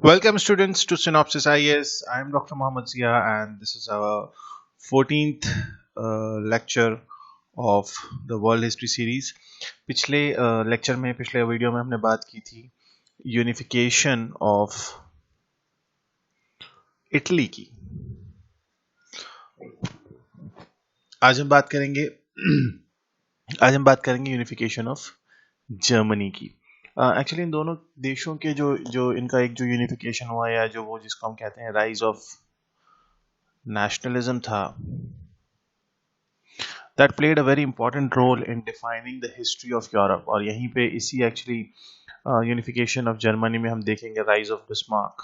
Welcome students to Synopsis IS. I am Dr. Mohammed Zia and this is our 14th lecture of the World History Series. पिछले lecture में पिछले video में हमने बात की थी यूनिफिकेशन ऑफ इटली की। आज हम बात करेंगे यूनिफिकेशन ऑफ जर्मनी की। एक्चुअली इन दोनों देशों के जो जो इनका एक जो यूनिफिकेशन हुआ या जो वो जिसको हम कहते हैं राइज ऑफ नेशनलिज्म था, that played a very important role in defining the history of Europe। और यहीं पे इसी एक्चुअली यूनिफिकेशन ऑफ जर्मनी में हम देखेंगे राइज ऑफ बिस्मार्क।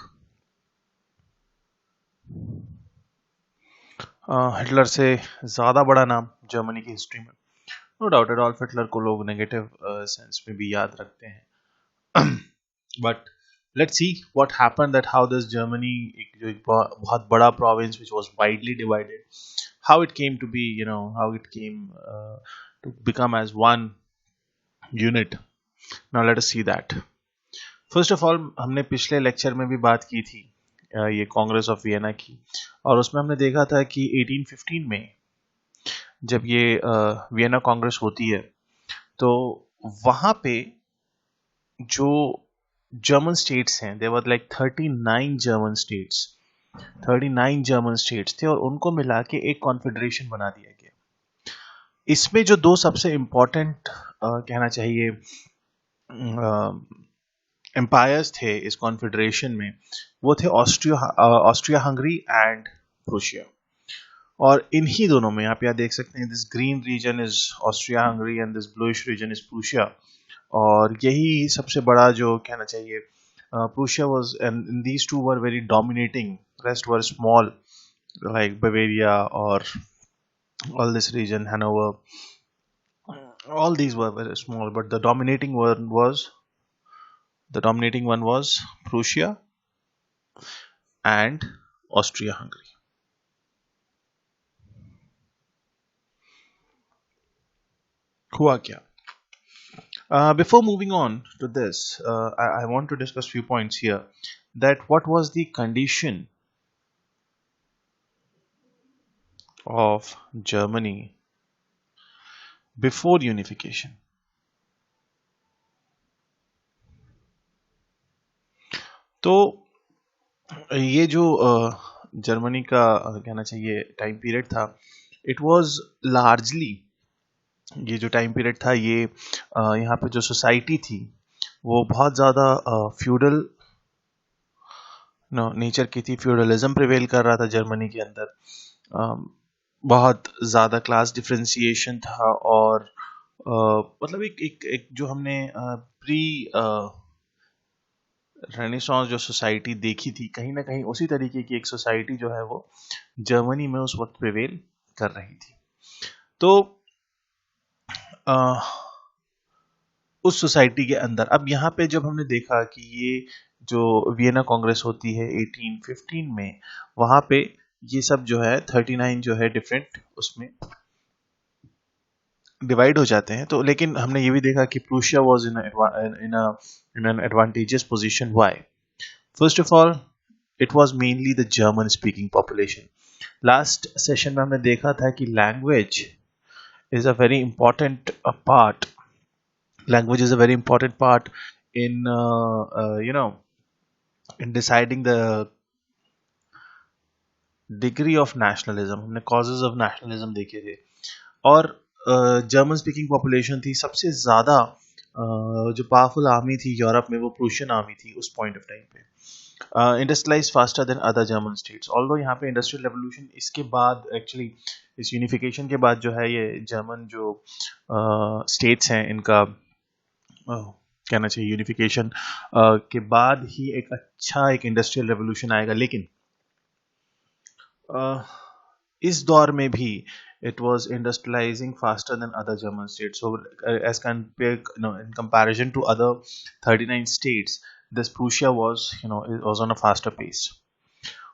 हिटलर से ज़्यादा बड़ा नाम जर्मनी की हिस्ट्री में, नो डाउट एडोल्फ हिटलर को लोग नेगेटिव सेंस में भी याद रखते हैं, but let's see what happened, that how this Germany जो एक बहुत बड़ा province which was widely divided, how it came to be, how it came to become as one unit। Now let us see that। First of all, हमने पिछले lecture में भी बात की थी ये कांग्रेस ऑफ वियना की, और उसमें हमने देखा था कि 1815 में जब ये वियना कांग्रेस होती है तो वहां पे जो जर्मन स्टेट्स हैं, there were like 39 German states थे और उनको मिला के एक कॉन्फेडरेशन बना दिया गया। इसमें जो दो सबसे इम्पोर्टेंट कहना चाहिए एम्पायर्स थे इस कॉन्फेडरेशन में, वो थे ऑस्ट्रिया हंगरी एंड प्रूशिया। और इन्हीं दोनों में आप यहाँ देख सकते हैं, this green region is Austria Hungary and this bluish region is Prussia. और यही सबसे बड़ा जो कहना चाहिए, Prussia was and these two were very dominating, rest were small like Bavaria और all this region, Hanover, all these were very small, but the dominating one was Prussia and Austria-Hungary। हुआ क्या? Before moving on to this, I want to discuss few points here, that what was the condition of Germany before unification। तो ये जो Germany का कहना चाहिए time period था, it was largely, ये जो टाइम पीरियड था ये यहाँ पे जो सोसाइटी थी वो बहुत ज़्यादा फ्यूडल नेचर की थी। फ्यूडलिज्म प्रिवेल कर रहा था जर्मनी के अंदर, बहुत ज़्यादा क्लास डिफ्रेंसिएशन था और मतलब एक जो हमने प्री रेनेसांस जो सोसाइटी देखी थी, कहीं ना कहीं उसी तरीके की एक सोसाइटी जो है वो जर्मनी में उस वक्त प्रिवेल कर रही थी। तो उस सोसाइटी के अंदर अब यहाँ पे जब हमने देखा कि ये जो वियना कांग्रेस होती है 1815 में, वहां पे ये सब जो है 39 जो है डिफरेंट उसमें डिवाइड हो जाते हैं। तो लेकिन हमने ये भी देखा कि Prussia was in an advantageous position. Why? First of all, it was mainly the German speaking population. Last session में हमने देखा था कि language is a very important part, language is a very important part in in deciding the degree of nationalism। हमने causes of nationalism देखे थे, और German speaking population थी सबसे ज़्यादा। जो पावरफुल आर्मी थी यूरोप में वो प्रूशियन आर्मी थी उस पॉइंट ऑफ टाइम पे। Industrialise faster than other German states, although यहाँ पे इंडस्ट्रियल रेवोल्यूशन इसके बाद एक्चुअली इस यूनिफिकेशन के बाद जो है ये जर्मन जो स्टेट्स हैं इनका कहना चाहिए यूनिफिकेशन के बाद ही एक अच्छा एक इंडस्ट्रियल रेवोल्यूशन आएगा। लेकिन इस दौर में भी it was industrializing faster than other German states, so as compared, in comparison to other 39 states, this Prussia was, it was on a faster pace।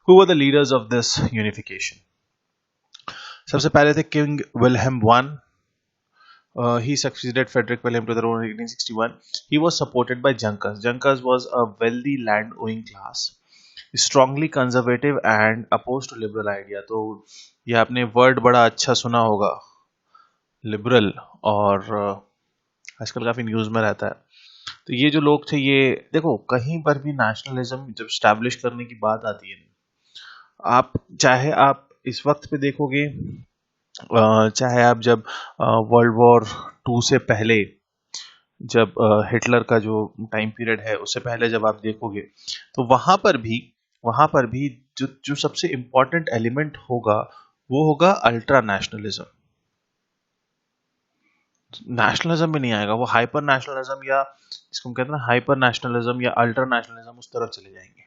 Who were the leaders of this unification? सबसे पहले थे king Wilhelm one, He succeeded Frederick William to the throne in 1861. He was supported by Junkers. Junkers was a wealthy land-owning class, strongly conservative and opposed to liberal idea. तो ये आपने word बड़ा अच्छा सुना होगा, लिबरल, और आजकल काफी न्यूज में रहता है. तो ये जो लोग थे, ये देखो कहीं पर भी नेशनलिज्म जब स्टैब्लिश करने की बात आती है, आप चाहे आप इस वक्त पे देखोगे, चाहे आप जब वर्ल्ड वॉर 2 से पहले, जब हिटलर का जो टाइम पीरियड है उससे पहले जब आप देखोगे, तो वहां पर भी जो जो सबसे इम्पोर्टेंट एलिमेंट होगा वो होगा अल्ट्रा नेशनलिज्म. नेशनलिज्म भी नहीं आएगा, वो हाइपर नेशनलिज्म, या इसको हम कहते हैं हाइपर नेशनलिज्म या अल्ट्रा नेशनलिज्म, उस तरफ चले जाएंगे.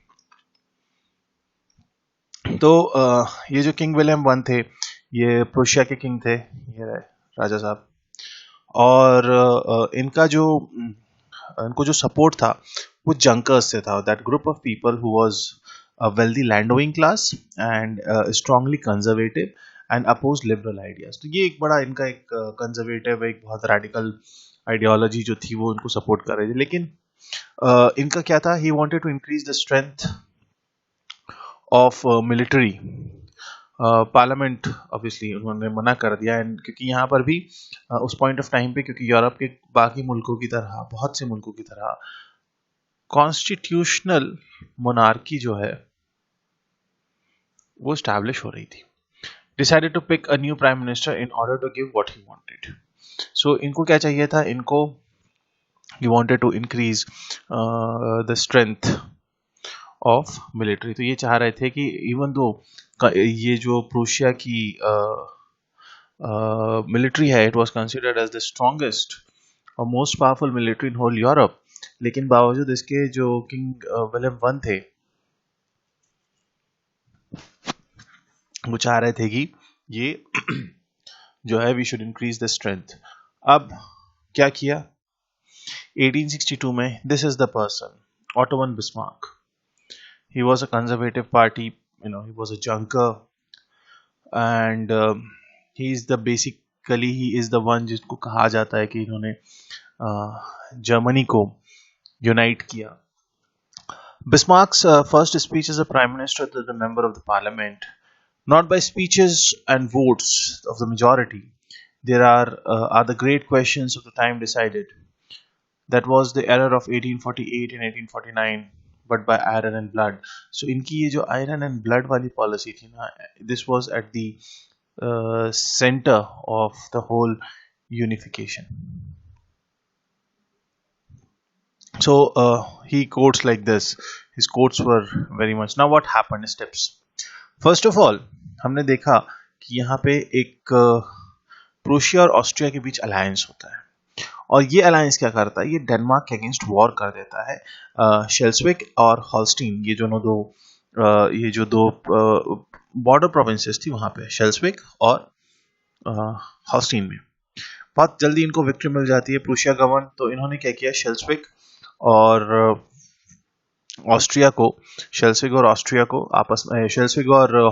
तो ये जो किंग विलियम वन थे, ये प्रुशिया के किंग थे, ये रहे राजा साहब. और इनको जो सपोर्ट था वो जंकर्स से था. That group of people who was a wealthy land-owning class and strongly conservative and opposed liberal ideas. तो ये एक बड़ा इनका एक कंजर्वेटिव, एक बहुत रैडिकल आइडियोलॉजी जो थी वो इनको सपोर्ट कर रही थी. लेकिन इनका क्या था, he wanted to increase the strength of military. Parliament obviously उन्होंने मना कर दिया, एंड क्योंकि यहाँ पर भी उस पॉइंट ऑफ टाइम पे, क्योंकि यूरोप के बाकी मुल्कों की तरह, बहुत से मुल्कों की तरह, कॉन्स्टिट्यूशनल मोनार्की जो है वो स्टैब्लिश हो रही थी. Decided to pick a new prime minister in order to give what he wanted. So इनको क्या चाहिए था, इनको ही wanted to increase the strength of military. तो ये चाह रहे थे कि इवन दो ये जो प्रूशिया की मिलिट्री है, it was considered as the strongest और most powerful military in whole Europe, लेकिन बावजूद इसके जो किंग विलियम वन थे वो चाह रहे थे कि ये जो है we should increase the strength. अब क्या किया 1862 में, this is the person, Ottoman Bismarck. he was a conservative party, he was a junker, and he is the one जिसको कहा जाता है कि इन्होंने जर्मनी को यूनाइट किया. Bismarck's first speech as a prime minister to the member of the parliament, not by speeches and votes of the majority. There are the great questions of the time decided. That was the era of 1848 and 1849, but by iron and blood. So इनकी ये जो iron and blood वाली policy थी ना, this was at the center of the whole unification. So he quotes like this. His quotes were very much. Now what happened? Steps. First of all, हमने देखा कि यहाँ पे एक प्रूशिया और ऑस्ट्रिया के बीच अलायंस होता है, और ये अलायंस क्या करता है, ये डेनमार्क के अगेंस्ट वॉर कर देता है. शेल्सविक और हॉल्स्टीन, ये जो दो बॉर्डर प्रोविंसेस थी वहां पे, शेल्सविक और हॉल्स्टीन में बहुत जल्दी इनको विक्ट्री मिल जाती है. प्रूशिया गवर्न, तो इन्होंने क्या किया, शेल्सविक और ऑस्ट्रिया को, शेल्सविक और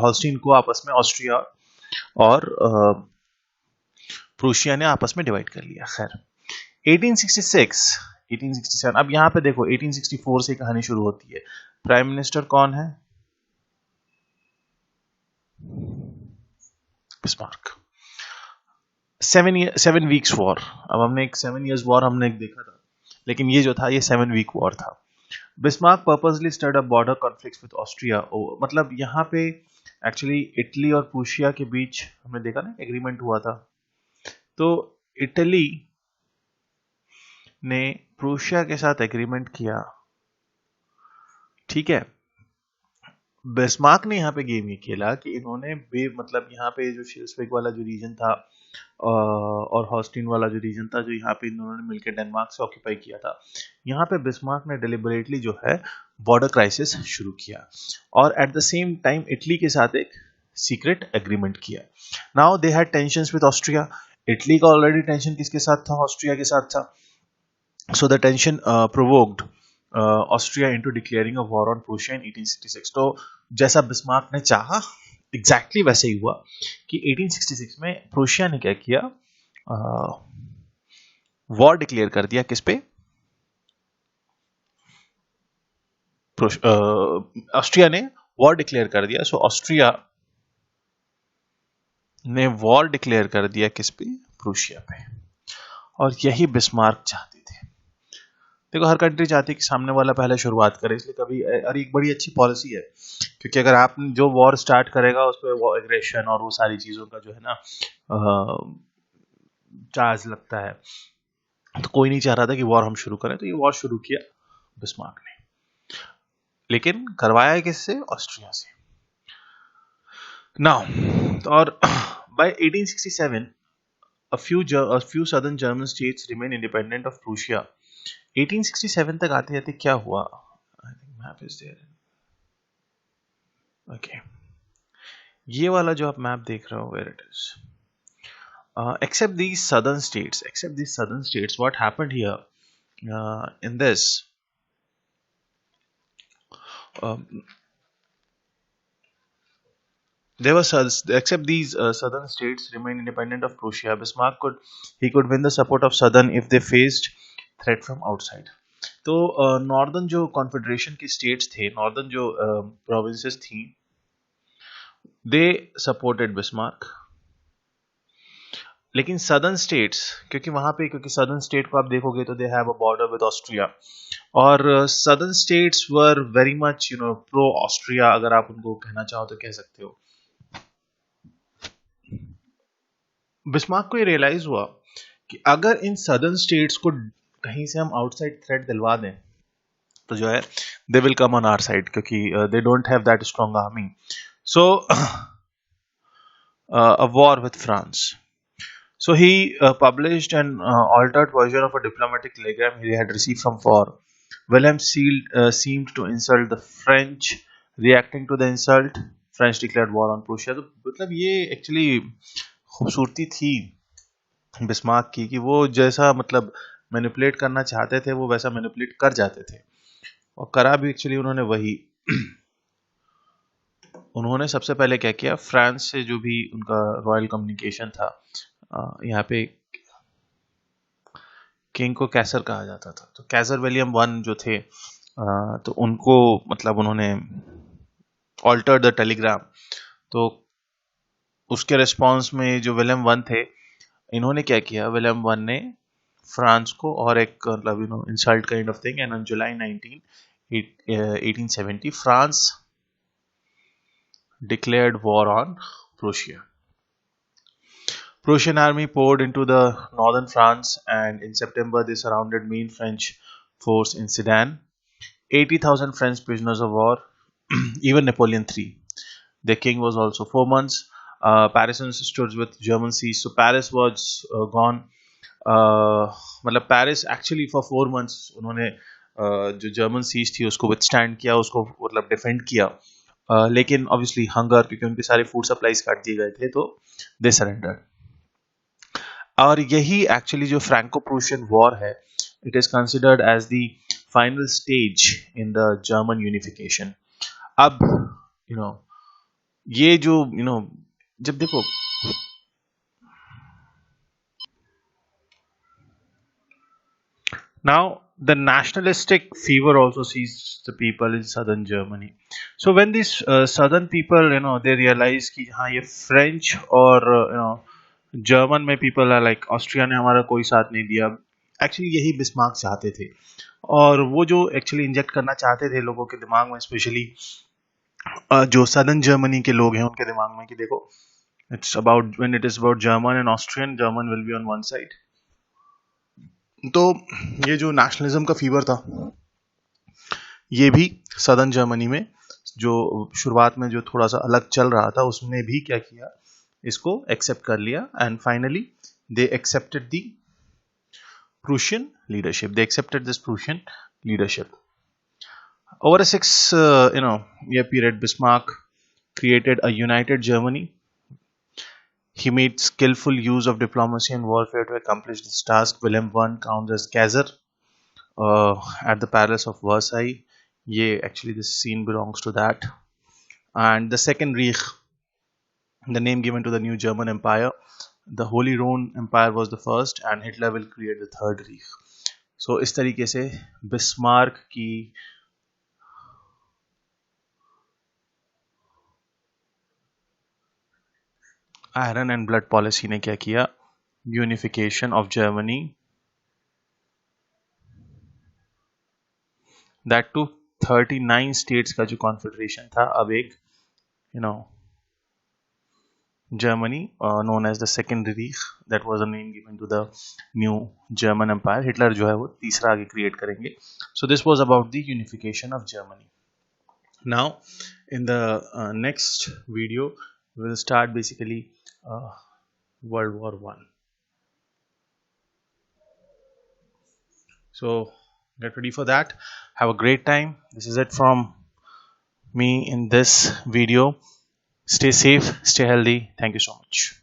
हॉल्स्टीन को आपस में ऑस्ट्रिया और प्रूशिया ने आपस में डिवाइड कर लिया. खैर 1867, अब यहां पे देखो 1864 से कहानी शुरू होती है. प्राइम मिनिस्टर कौन है, बिस्मार्क. 7 weeks war. अब हमने एक 7 years वॉर हमने एक देखा था, लेकिन ये जो था ये 7 week वॉर था. Bismarck purposely stirred up border conflicts with Austria. मतलब यहाँ पे एक्चुअली इटली और प्रूशिया के बीच हमने देखा ना एग्रीमेंट हुआ था. तो इटली ने प्रूशिया के साथ एग्रीमेंट किया, ठीक है. बिस्मार्क ने यहाँ पे गेम ये खेला कि इन्होंने मतलब यहाँ पे जो शेल्सविक वाला जो रीजन था और हॉस्टिन वाला जो रीजन था, जो यहाँ पे इन्होंने मिलकर डेनमार्क से ऑक्यूपाई किया था, यहाँ पे बिस्मार्क ने डेलिबरेटली जो है बॉर्डर क्राइसिस शुरू किया, और at the same time Italy के साथ एक सीक्रेट एग्रीमेंट किया. Now they had tensions with Austria. Italy का ऑलरेडी टेंशन किसके साथ था, ऑस्ट्रिया के साथ था. So the tension provoked Austria into declaring a war on Prussia in 1866. तो जैसा बिस्मार्क ने चाहा एग्जैक्टली वैसे ही हुआ कि 1866 में प्रूशिया ने क्या किया, वॉर डिक्लेयर कर दिया किस पे? ऑस्ट्रिया ने वॉर डिक्लेयर कर दिया। सो ऑस्ट्रिया ने वॉर डिक्लेयर कर दिया किस पे? प्रूशिया पे। और यही बिस्मार्क चाहते थे। देखो, हर कंट्री चाहती है कि सामने वाला पहले शुरुआत करे, इसलिए कभी, और एक बड़ी अच्छी पॉलिसी है, क्योंकि अगर आप जो वॉर स्टार्ट करेगा उस पर वो एग्रेशन और वो सारी चीजों का जो है ना चार्ज लगता है, तो कोई नहीं चाह रहा था कि वॉर हम शुरू करें, तो ये वॉर शुरू किया बिस्मार्क ने। लेकिन करवाया किससे? ऑस्ट्रिया से। नाउ, और by 1867 a few southern German states remained independent of Prussia. 1867 तक आते आते क्या हुआ? I think map is there. Okay. ये वाला जो आप मैप देख रहे हो, where it is. Except these southern states, what happened here in this? Um, There were except these southern states remained independent of Prussia. Bismarck could win the support of southern if they faced threat from outside. तो northern जो confederation की states थे, northern जो provinces थी, they supported Bismarck. लेकिन southern states, क्योंकि वहां पे, क्योंकि सदर्न स्टेट को आप देखोगे तो they have a border with Austria, और southern states were very much pro Austria, अगर आप उनको कहना चाहो तो कह सकते हो। बिस्मार्क को ये रियलाइज हुआ कि अगर इन सदर्न स्टेट्स को कहीं से हम आउटसाइड थ्रेट दिलवा दें तो जो है they will come on our side, क्योंकि they don't have that strong army. So a war with France. So he published an altered version of a diplomatic telegram he had received from Four. Wilhelm seemed to insult the French. Reacting to the insult, French declared war on Prussia. तो मतलब ये actually खूबसूरती थी Bismarck की कि वो जैसा मतलब मैनिपुलेट करना चाहते थे वो वैसा मैनिपुलेट कर जाते थे, और करा भी एक्चुअली उन्होंने वही। उन्होंने सबसे पहले क्या किया, फ्रांस से जो भी उनका रॉयल कम्युनिकेशन था, यहाँ पे किंग को कैसर कहा जाता था, तो कैसर विलियम वन जो थे, तो उनको मतलब उन्होंने ऑल्टर द टेलीग्राम। तो उसके रिस्पॉन्स में जो विलियम वन थे, इन्होंने क्या किया, विलियम वन ने फ्रांस को और एक मतलब insult kind of thing, and on July 1870 France declared war on Prussia. Prussian army poured into the northern France, and in September they surrounded main French force in Sedan. 80,000 French prisoners of war, even Napoleon III. Their king was also 4 months. Paris stood with German siege, so Paris was gone. मतलब Paris actually for 4 months उन्होंने जो German seize थी उसको withstand किया, उसको मतलब defend किया, लेकिन ऑब्वियसली हंगर, क्योंकि उनके सारे फूड सप्लाईज काट दिए गए थे, तो दे सरेंडर। और यही एक्चुअली जो फ्रैंको प्रूशियन वॉर है, it is considered as the final stage in the German unification. अब ये जो जब देखो, now the nationalistic fever also seized the people in southern Germany. So when these southern people they realize कि हाँ ये French और जर्मन में पीपल है, लाइक ऑस्ट्रिया ने हमारा कोई साथ नहीं दिया, एक्चुअली यही बिस्मार्क चाहते थे, और वो जो एक्चुअली इंजेक्ट करना चाहते थे लोगों के दिमाग में, स्पेशली जो सदर्न जर्मनी के लोग हैं उनके दिमाग में, कि देखो it's about, when it is about German and Austrian, German will be on one side. तो ये जो नेशनलिज्म का फीवर था, ये भी सदर्न जर्मनी में जो शुरुआत में जो थोड़ा सा अलग चल रहा था, उसने भी क्या किया, इसको एक्सेप्ट कर लिया, and finally they accepted the Prussian leadership. They accepted this Prussian leadership. Over a 6 year period, Bismarck created a united Germany. He made skillful use of diplomacy and warfare to accomplish this task. Wilhelm I counts as Kaiser at the Palace of Versailles. Yeah, actually, this scene belongs to that. And the Second Reich, the name given to the new German Empire, the Holy Roman Empire was the first and Hitler will create the third Reich. So इस तरीके से Bismarck की iron and blood policy ने क्या किया, unification of Germany, that too 39 states का जो confederation था अब एक Germany, known as the Second Reich, that was a name given to the new German Empire. Hitler जो है वो तीसरा आगे create करेंगे. So this was about the unification of Germany. Now, in the next video, we will start basically World War I. So get ready for that. Have a great time. This is it from me in this video. Stay safe, stay healthy. Thank you so much.